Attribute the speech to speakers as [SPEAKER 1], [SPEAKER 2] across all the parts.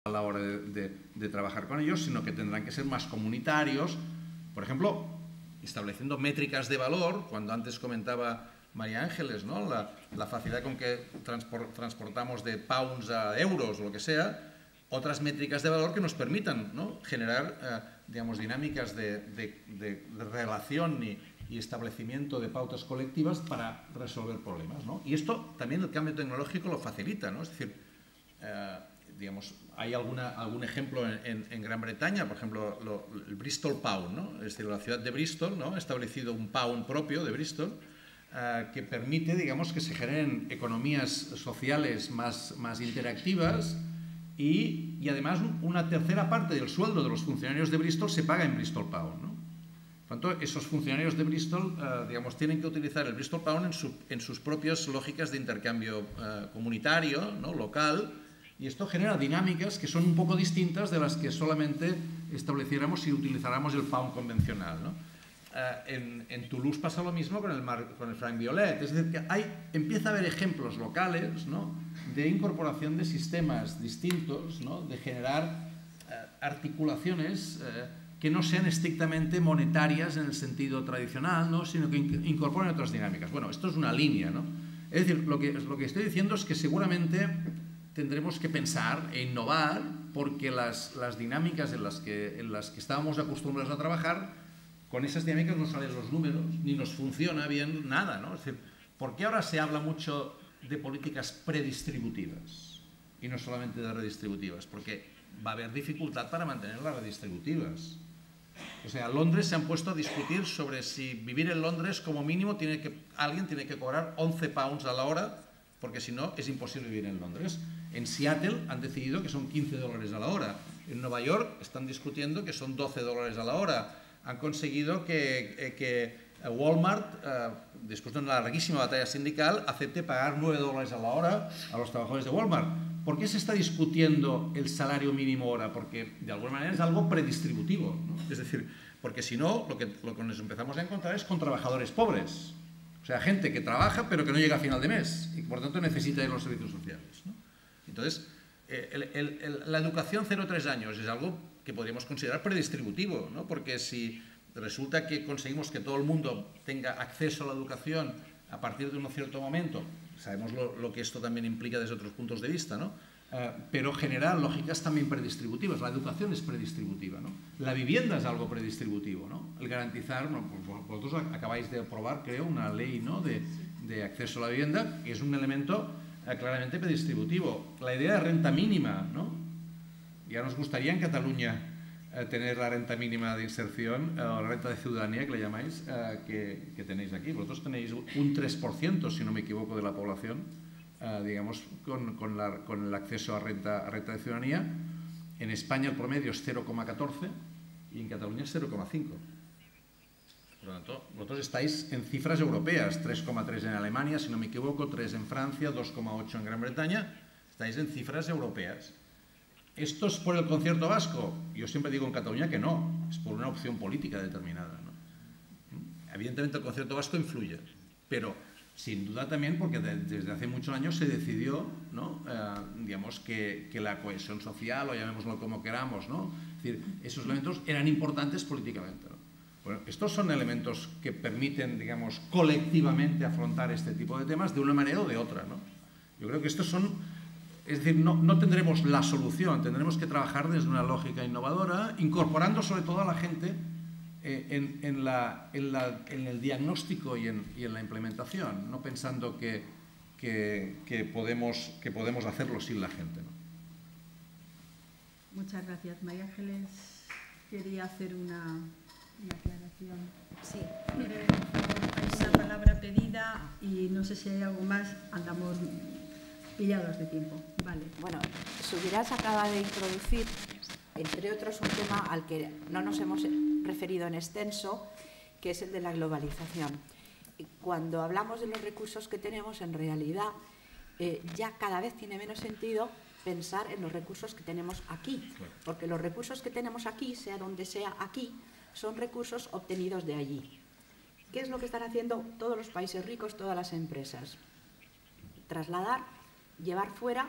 [SPEAKER 1] a la hora de trabajar con ellos, sino que tendrán que ser más comunitarios. Por ejemplo, estableciendo métricas de valor, cuando antes comentaba María Ángeles, ¿no? la facilidad con que transportamos de pounds a euros o lo que sea, otras métricas de valor que nos permitan, ¿no? generar digamos, dinámicas de relación y establecimiento de pautas colectivas para resolver problemas, ¿no? Y esto también el cambio tecnológico lo facilita, ¿no? Es decir, digamos, hay algún ejemplo en Gran Bretaña, por ejemplo, el Bristol Pound, ¿no? Es decir, la ciudad de Bristol, ¿no? Ha establecido un pound propio de Bristol que permite, digamos, que se generen economías sociales más interactivas y además una tercera parte del sueldo de los funcionarios de Bristol se paga en Bristol Pound, ¿no? Por tanto, esos funcionarios de Bristol, digamos, tienen que utilizar el Bristol Pound en sus propias lógicas de intercambio comunitario, ¿no? Local, y esto genera dinámicas que son un poco distintas de las que solamente estableciéramos si utilizáramos el pound convencional, ¿no? En Toulouse pasa lo mismo con el franc violet, es decir, que empieza a haber ejemplos locales, ¿no? de incorporación de sistemas distintos, ¿no? de generar articulaciones que no sean estrictamente monetarias en el sentido tradicional, ¿no? sino que incorporen otras dinámicas. Bueno, esto es una línea, ¿no? Es decir, lo que estoy diciendo es que seguramente tendremos que pensar e innovar porque las dinámicas en las que estábamos acostumbrados a trabajar, con esas dinámicas no salen los números, ni nos funciona bien nada, ¿no? Es decir, ¿por qué ahora se habla mucho de políticas predistributivas y no solamente de redistributivas? Porque va a haber dificultad para mantener las redistributivas. O sea, Londres se han puesto a discutir sobre si vivir en Londres como mínimo alguien tiene que cobrar 11 pounds a la hora, porque si no es imposible vivir en Londres. En Seattle han decidido que son 15 dólares a la hora. En Nueva York están discutiendo que son 12 dólares a la hora. Han conseguido que Walmart, después de una larguísima batalla sindical, acepte pagar 9 dólares a la hora a los trabajadores de Walmart. ¿Por qué se está discutiendo el salario mínimo hora? Porque de alguna manera es algo predistributivo, ¿no? Es decir, porque si no, lo que nos empezamos a encontrar es con trabajadores pobres. O sea, gente que trabaja pero que no llega a final de mes y que por tanto necesita ir a los servicios sociales, ¿no? Entonces, la educación 0-3 años es algo que podríamos considerar predistributivo, ¿no? Porque si resulta que conseguimos que todo el mundo tenga acceso a la educación a partir de un cierto momento, sabemos lo que esto también implica desde otros puntos de vista, ¿no? Pero genera lógicas también predistributivas. La educación es predistributiva, ¿no? La vivienda es algo predistributivo, ¿no? El garantizar, vosotros acabáis de aprobar, creo, una ley, ¿no? de acceso a la vivienda, que es un elemento claramente predistributivo. La idea de renta mínima, ¿no? Ya nos gustaría en Cataluña tener la renta mínima de inserción, o la renta de ciudadanía, que le llamáis, que tenéis aquí. Vosotros tenéis un 3%, si no me equivoco, de la población, digamos, con el acceso a renta de ciudadanía. En España el promedio es 0,14 y en Cataluña es 0,5. Por lo tanto, vosotros estáis en cifras europeas, 3,3 en Alemania, si no me equivoco, 3 en Francia, 2,8 en Gran Bretaña. Estáis en cifras europeas. ¿Esto es por el concierto vasco? Yo siempre digo en Cataluña que no, es por una opción política determinada, ¿no? Evidentemente el concierto vasco influye, pero sin duda también porque desde hace muchos años se decidió, ¿no? Digamos que la cohesión social, o llamémoslo como queramos, ¿no? Es decir, esos elementos eran importantes políticamente, ¿no? Bueno, estos son elementos que permiten, digamos, colectivamente afrontar este tipo de temas de una manera o de otra, ¿no? Yo creo que estos son... Es decir, no tendremos la solución, tendremos que trabajar desde una lógica innovadora, incorporando sobre todo a la gente en el diagnóstico y en la implementación, no pensando que podemos hacerlo sin la gente, ¿no?
[SPEAKER 2] Muchas gracias. María Ángeles quería hacer una aclaración.
[SPEAKER 3] Sí.
[SPEAKER 2] Hay una palabra pedida y no sé si hay algo más. Andamos pillados de tiempo. Vale.
[SPEAKER 3] Bueno, Subirás acaba de introducir, entre otros, un tema al que no nos hemos referido en extenso, que es el de la globalización. Cuando hablamos de los recursos que tenemos, en realidad ya cada vez tiene menos sentido pensar en los recursos que tenemos aquí, porque los recursos que tenemos aquí, sea donde sea aquí, son recursos obtenidos de allí. ¿Qué es lo que están haciendo todos los países ricos, todas las empresas? Trasladar, llevar fuera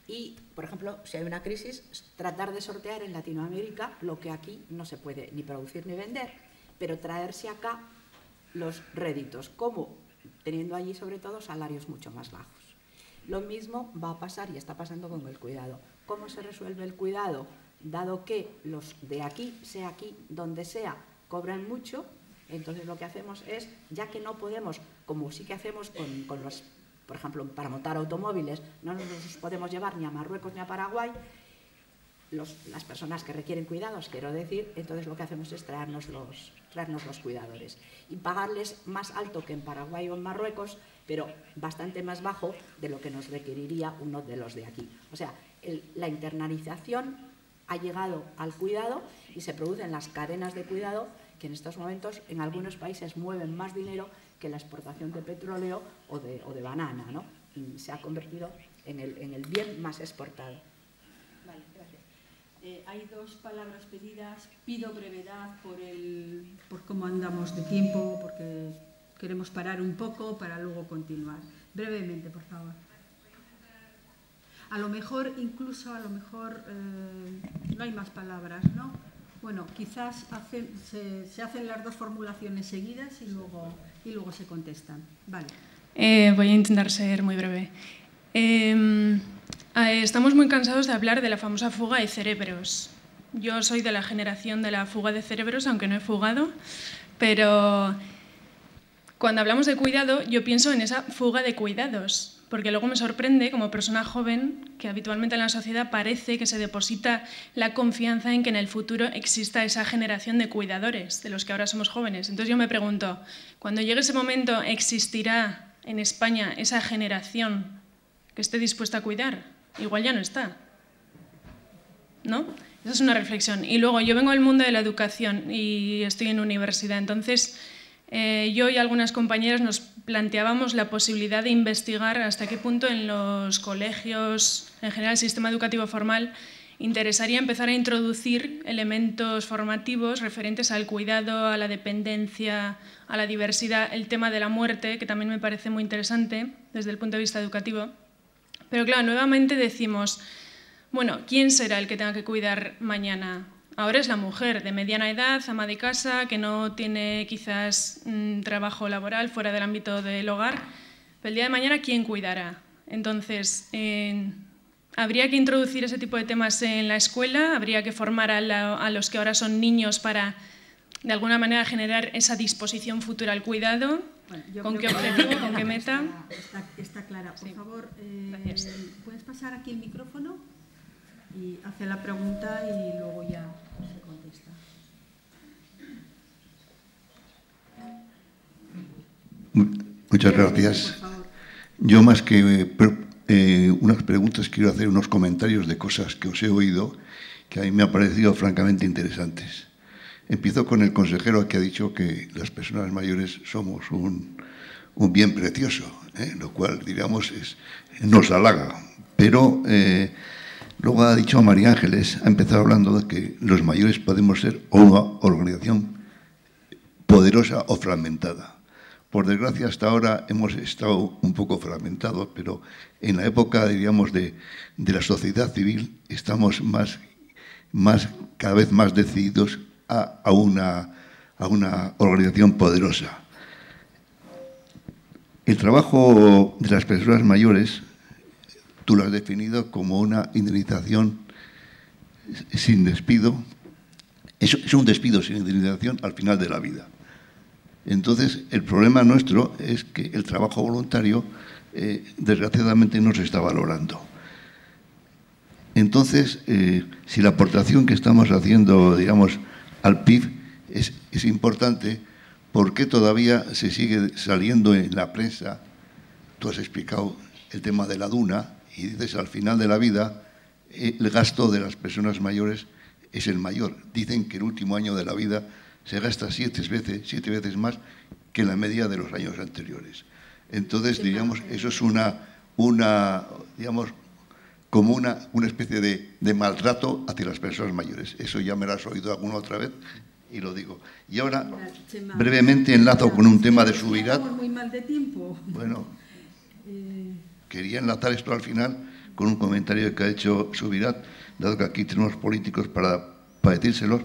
[SPEAKER 3] y, por ejemplo, si hay una crisis, tratar de sortear en Latinoamérica lo que aquí no se puede ni producir ni vender, pero traerse acá los réditos, como teniendo allí sobre todo salarios mucho más bajos. Lo mismo va a pasar y está pasando con el cuidado. ¿Cómo se resuelve el cuidado? Dado que los de aquí, sea aquí, donde sea, cobran mucho, entonces lo que hacemos es, ya que no podemos, como sí que hacemos con los, por ejemplo, para montar automóviles, no nos los podemos llevar ni a Marruecos ni a Paraguay, las personas que requieren cuidados, quiero decir, entonces lo que hacemos es traernos los cuidadores y pagarles más alto que en Paraguay o en Marruecos, pero bastante más bajo de lo que nos requeriría uno de los de aquí. O sea, la internalización ha llegado al cuidado y se producen las cadenas de cuidado que en estos momentos en algunos países mueven más dinero que la exportación de petróleo o de banana, ¿no? Y se ha convertido en el bien más exportado.
[SPEAKER 2] Vale, gracias. Hay dos palabras pedidas. Pido brevedad por cómo andamos de tiempo, porque queremos parar un poco para luego continuar. Brevemente, por favor. A lo mejor no hay más palabras, ¿no? Bueno, quizás se hacen las dos formulaciones seguidas y luego se contestan. Vale.
[SPEAKER 4] Voy a intentar ser muy breve. Estamos muy cansados de hablar de la famosa fuga de cerebros. Yo soy de la generación de la fuga de cerebros, aunque no he fugado, pero cuando hablamos de cuidado yo pienso en esa fuga de cuidados, porque luego me sorprende como persona joven que habitualmente en la sociedad parece que se deposita la confianza en que en el futuro exista esa generación de cuidadores, de los que ahora somos jóvenes. Entonces yo me pregunto, cuando llegue ese momento, ¿existirá en España esa generación que esté dispuesta a cuidar? Igual ya no está, ¿no? Esa es una reflexión. Y luego, yo vengo del mundo de la educación y estoy en universidad, entonces yo y algunas compañeras nos planteábamos la posibilidad de investigar hasta qué punto en los colegios, en general el sistema educativo formal, interesaría empezar a introducir elementos formativos referentes al cuidado, a la dependencia, a la diversidad, el tema de la muerte, que también me parece muy interesante desde el punto de vista educativo. Pero claro, nuevamente decimos, bueno, ¿quién será el que tenga que cuidar mañana? Ahora es la mujer de mediana edad, ama de casa, que no tiene quizás trabajo laboral fuera del ámbito del hogar. Pero el día de mañana, ¿quién cuidará? Entonces, ¿habría que introducir ese tipo de temas en la escuela? ¿Habría que formar a los que ahora son niños para, de alguna manera, generar esa disposición futura al cuidado?
[SPEAKER 2] Bueno,
[SPEAKER 4] ¿Con qué objetivo? ¿Con qué meta?
[SPEAKER 2] Está clara. Por favor,
[SPEAKER 4] Gracias.
[SPEAKER 2] ¿puedes pasar aquí el micrófono? Y hace la pregunta y luego ya se contesta.
[SPEAKER 5] Muchas gracias. Yo más que unas preguntas quiero hacer unos comentarios de cosas que os he oído que a mí me han parecido francamente interesantes. Empiezo con el consejero que ha dicho que las personas mayores somos un bien precioso, lo cual, digamos, nos halaga. Pero luego ha dicho María Ángeles, ha empezado hablando de que los mayores podemos ser una organización poderosa o fragmentada. Por desgracia, hasta ahora hemos estado un poco fragmentados, pero en la época, diríamos, de la sociedad civil estamos cada vez más decididos a una organización poderosa. El trabajo de las personas mayores, tú lo has definido como una indemnización sin despido. Es un despido sin indemnización al final de la vida. Entonces, el problema nuestro es que el trabajo voluntario, desgraciadamente, no se está valorando. Entonces, si la aportación que estamos haciendo, digamos, al PIB es importante, ¿por qué todavía se sigue saliendo en la prensa? Tú has explicado el tema de la duna y dices al final de la vida el gasto de las personas mayores es el mayor. Dicen que el último año de la vida se gasta 7 veces más que la media de los años anteriores. Entonces, digamos, eso es digamos, como una especie de maltrato hacia las personas mayores. Eso ya me lo has oído alguna otra vez y lo digo. Y ahora, brevemente enlazo con un tema de Subirats.
[SPEAKER 2] Estamos muy mal de tiempo.
[SPEAKER 5] Bueno, quería enlazar esto al final con un comentario que ha hecho Subirat, dado que aquí tenemos políticos para decírselos.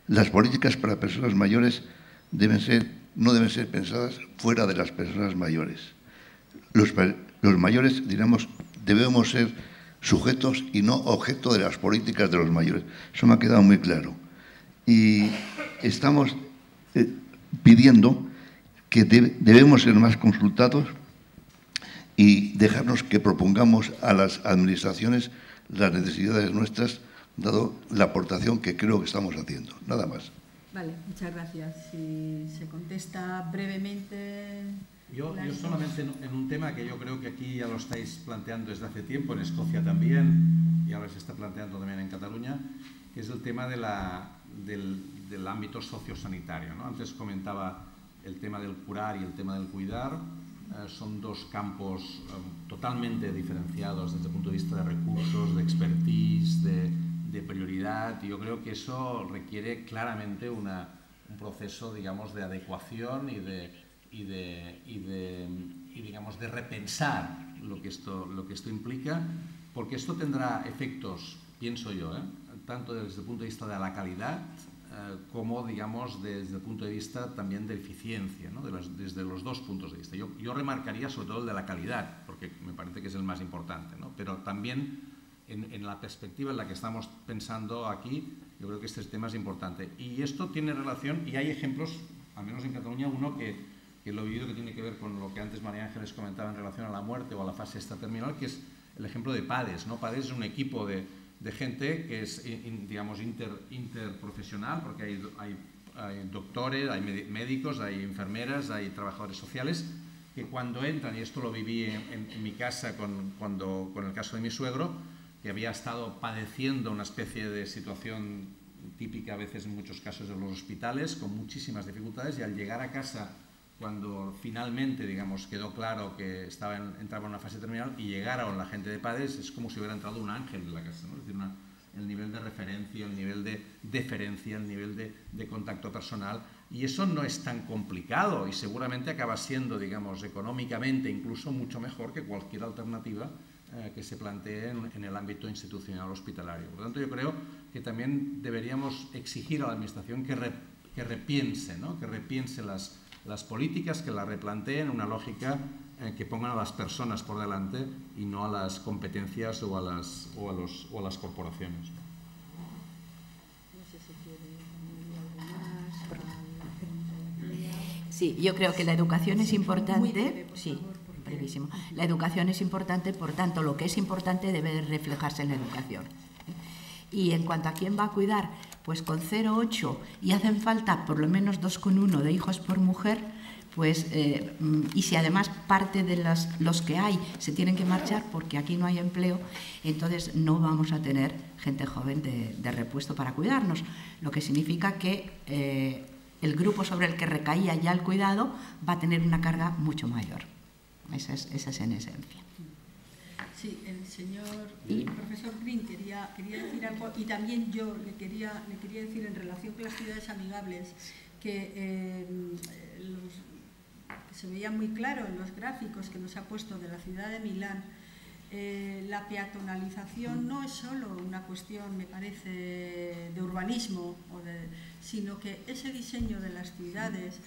[SPEAKER 5] Las políticas para personas mayores no deben ser pensadas fuera de las personas mayores. Los mayores, diríamos, debemos ser sujetos y no objeto de las políticas de los mayores. Eso me ha quedado muy claro. Y estamos pidiendo que debemos ser más consultados y dejarnos que propongamos a las administraciones las necesidades nuestras, dado la aportación que creo que estamos haciendo. Nada más.
[SPEAKER 2] Vale, muchas gracias. Si se contesta brevemente...
[SPEAKER 1] Yo solamente en un tema que yo creo que aquí ya lo estáis planteando desde hace tiempo, en Escocia también, y ahora se está planteando también en Cataluña, que es el tema del ámbito sociosanitario, ¿no? Antes comentaba el tema del curar y el tema del cuidar. Son dos campos totalmente diferenciados desde el punto de vista de recursos, de expertise, de prioridad, y yo creo que eso requiere claramente un proceso, digamos, de adecuación y digamos, de repensar lo que esto implica, porque esto tendrá efectos, pienso yo, tanto desde el punto de vista de la calidad como, digamos, desde el punto de vista también de eficiencia, ¿no? Desde los dos puntos de vista. Yo remarcaría sobre todo el de la calidad, porque me parece que es el más importante, ¿no? Pero también en la perspectiva en la que estamos pensando aquí, yo creo que este tema es importante. Y esto tiene relación, y hay ejemplos, al menos en Cataluña, uno que lo he vivido, que tiene que ver con lo que antes María Ángeles comentaba en relación a la muerte o a la fase esta terminal, que es el ejemplo de PADES, ¿no? PADES es un equipo de gente que es, digamos, interprofesional, porque hay doctores, hay médicos, hay enfermeras, hay trabajadores sociales, que cuando entran, y esto lo viví en mi casa con el caso de mi suegro, que había estado padeciendo una especie de situación típica a veces en muchos casos de los hospitales, con muchísimas dificultades, y al llegar a casa, cuando finalmente, digamos, quedó claro que entraba en una fase terminal y llegaron la gente de PADES, es como si hubiera entrado un ángel en la casa, ¿no? Es decir, el nivel de referencia, el nivel de deferencia, el nivel de contacto personal, y eso no es tan complicado y seguramente acaba siendo, digamos, económicamente incluso mucho mejor que cualquier alternativa que se plantee en el ámbito institucional hospitalario. Por lo tanto, yo creo que también deberíamos exigir a la Administración que repiense, ¿no? Que repiense las políticas, que las replanteen en una lógica que pongan a las personas por delante y no a las competencias o a las corporaciones.
[SPEAKER 3] Sí, yo creo que la educación es importante. Sí, brevísimo. La educación es importante, por tanto, lo que es importante debe reflejarse en la educación. Y en cuanto a quién va a cuidar, pues con 0,8 y hacen falta por lo menos 2,1 de hijos por mujer, pues, y si además parte de los que hay se tienen que marchar porque aquí no hay empleo, entonces no vamos a tener gente joven de repuesto para cuidarnos, lo que significa que el grupo sobre el que recaía ya el cuidado va a tener una carga mucho mayor. Esa es en esencia.
[SPEAKER 2] Sí, el profesor Green quería decir algo, y también yo le quería decir en relación con las ciudades amigables que se veía muy claro en los gráficos que nos ha puesto de la ciudad de Milán. La peatonalización no es solo una cuestión, me parece, de urbanismo, sino que ese diseño de las ciudades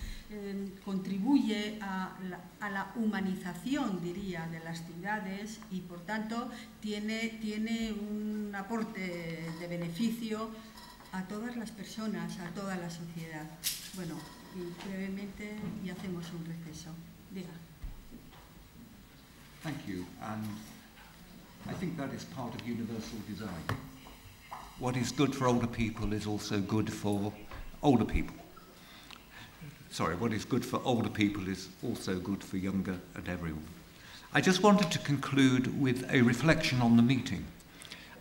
[SPEAKER 2] contribuye a la humanización, diría, de las ciudades, y por tanto tiene un aporte de beneficio a todas las personas, a toda la sociedad. Bueno, y brevemente, y hacemos un receso. Diga.
[SPEAKER 6] Thank you. And I think that is part of universal design. What is good for older people is also good for older people. Sorry, what is good for older people is also good for younger and everyone. I just wanted to conclude with a reflection on the meeting.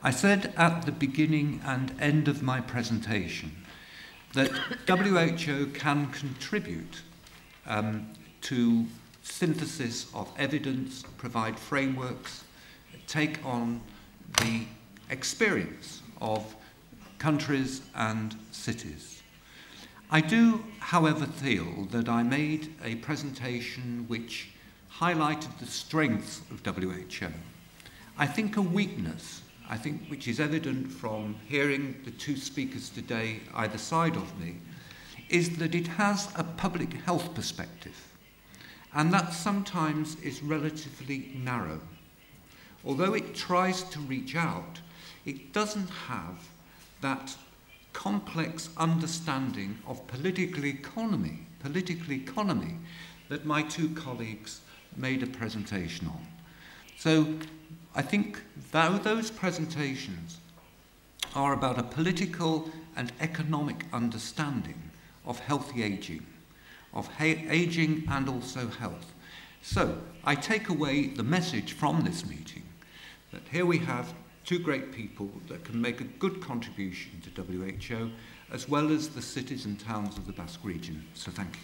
[SPEAKER 6] I said at the beginning and end of my presentation that WHO can contribute to synthesis of evidence, provide frameworks, take on the experience of countries and cities. I do, however, feel that I made a presentation which highlighted the strengths of WHO. I think a weakness, which is evident from hearing the two speakers today either side of me, is that it has a public health perspective, and that sometimes is relatively narrow. Although it tries to reach out, it doesn't have that complex understanding of political economy that my two colleagues made a presentation on. So I think though those presentations are about a political and economic understanding of healthy aging, of aging and also health. So I take away the message from this meeting that here we have two great people that can make a good contribution to WHO, as well as the cities and towns of the Basque region. So thank you.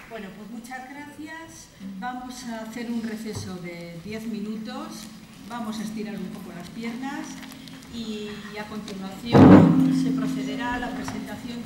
[SPEAKER 2] Bueno, pues muchas gracias. Vamos a hacer un receso de 10 minutos. Vamos a estirar un poco las piernas y a continuación se procederá a la presentación